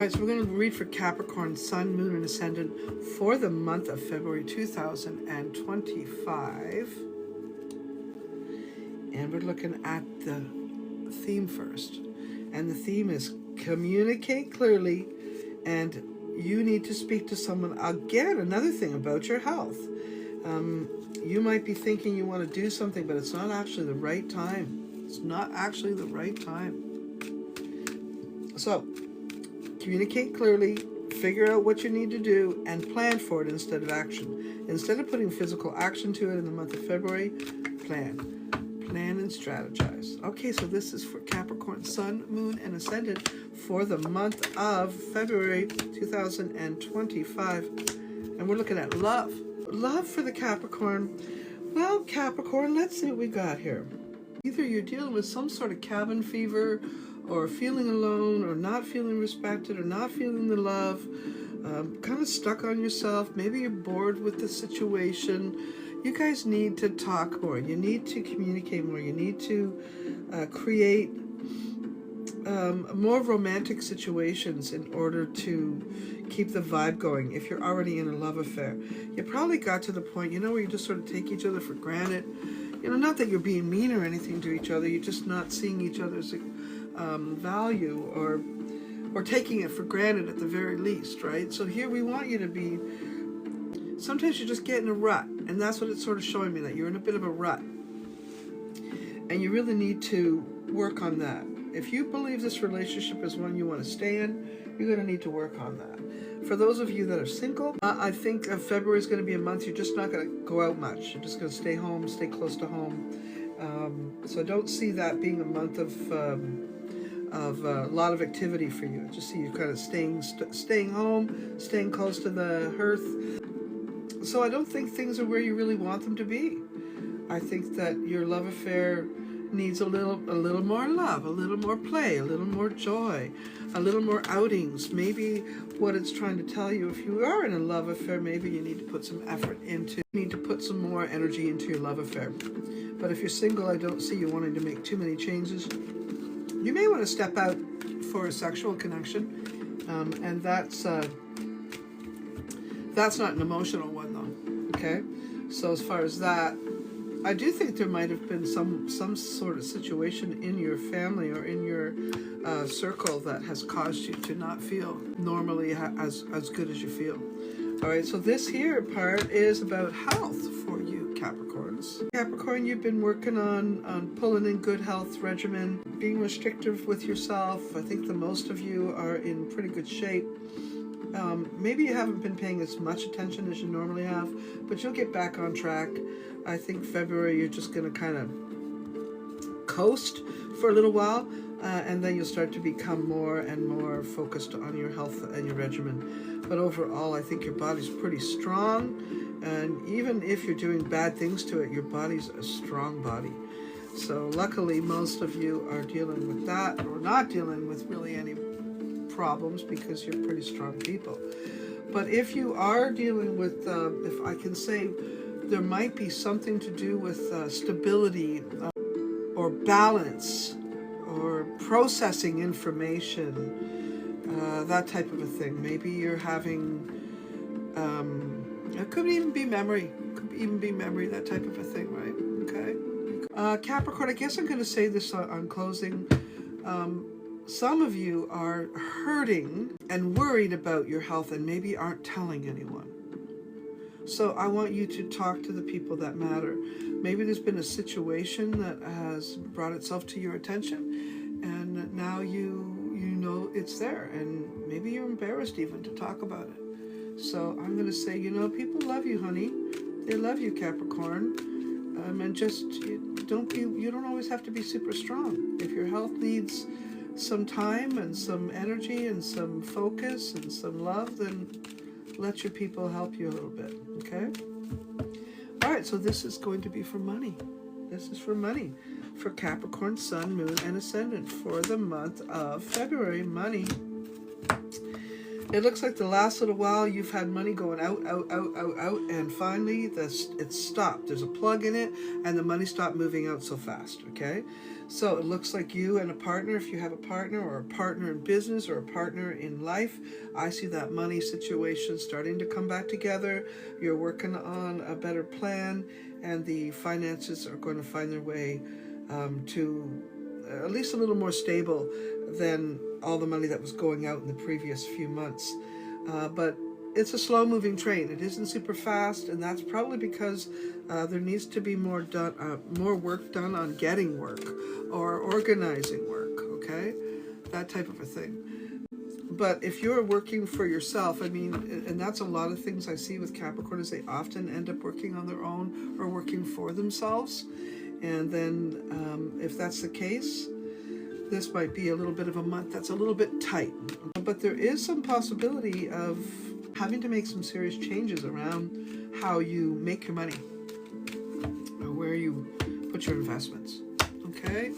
All right, so we're going to read for Capricorn, Sun, Moon, and Ascendant for the month of February 2025. And we're looking at the theme first. And the theme is communicate clearly, and you need to speak to someone. Again, another thing about your health. You might be thinking you want to do something, but it's not actually the right time. It's not actually the right time. So, communicate clearly, figure out what you need to do, and plan for it instead of action. Instead of putting physical action to it in the month of February, plan. Plan and strategize. Okay, so this is for Capricorn, Sun, Moon, and Ascendant for the month of February 2025. And we're looking at love. Love for the Capricorn. Well, Capricorn, let's see what we got here. Either you're dealing with some sort of cabin fever, or feeling alone, or not feeling respected, or not feeling the love, kind of stuck on yourself. Maybe you're bored with the situation. You guys need to talk more. You need to communicate more. You need to create more romantic situations in order to keep the vibe going. If you're already in a love affair, you probably got to the point, where you just sort of take each other for granted. Not that you're being mean or anything to each other. You're just not seeing each other's value, or taking it for granted at the very least, right? So here we want you to be, sometimes you just get in a rut, and that's what it's sort of showing me, that you're in a bit of a rut, and you really need to work on that. If you believe this relationship is one you want to stay in, you're going to need to work on that. For those of you that are single, I think February is going to be a month you're just not going to go out much. You're just going to stay home, stay close to home. So I don't see that being a month of a lot of activity for you. I just see you kind of staying home, staying close to the hearth. So I don't think things are where you really want them to be. I think that your love affair needs a little more love, a little more play, a little more joy, a little more outings. Maybe what it's trying to tell you, if you are in a love affair, maybe you need to put some effort into, put some more energy into your love affair. But if you're single, I don't see you wanting to make too many changes. You may want to step out for a sexual connection, and that's not an emotional one, though. Okay, so as far as that, I do think there might have been some sort of situation in your family or in your circle that has caused you to not feel normally as good as you feel. All right, so this here part is about health for you, Capricorns. Capricorn, you've been working on pulling in good health regimen, being restrictive with yourself. I think the most of you are in pretty good shape. Maybe you haven't been paying as much attention as you normally have, but you'll get back on track. I think February you're just going to kind of coast for a little while, and then you'll start to become more and more focused on your health and your regimen. But overall, I think your body's pretty strong, and even if you're doing bad things to it, your body's a strong body. So luckily, most of you are dealing with that, or not dealing with really any problems, because you're pretty strong people. But if you are dealing with, if I can say, there might be something to do with stability or balance or processing information, that type of a thing. Maybe you're having, it could even be memory. That type of a thing, right? Okay. Capricorn, I guess I'm going to say this on closing. Some of you are hurting and worried about your health and maybe aren't telling anyone. So I want you to talk to the people that matter. Maybe there's been a situation that has brought itself to your attention, and now you know it's there, and maybe you're embarrassed even to talk about it. So I'm going to say, people love you, honey. They love you, Capricorn. And just you don't always have to be super strong. If your health needs some time and some energy and some focus and some love, then let your people help you a little bit, okay? All right, so this is going to be for money. This is for money for Capricorn, Sun, Moon, and Ascendant for the month of February. Money. It looks like the last little while you've had money going out, and finally it stopped. There's a plug in it, and the money stopped moving out so fast, okay? So it looks like you and a partner, if you have a partner, or a partner in business, or a partner in life, I see that money situation starting to come back together. You're working on a better plan, and the finances are going to find their way to at least a little more stable than all the money that was going out in the previous few months. But it's a slow-moving train. It isn't super fast, and that's probably because there needs to be more work done on getting work or organizing work. Okay, that type of a thing. But if you're working for yourself, I mean, and that's a lot of things I see with Capricorn, is they often end up working on their own or working for themselves. And then if that's the case, this might be a little bit of a month that's a little bit tight. But there is some possibility of having to make some serious changes around how you make your money or where you put your investments. Okay?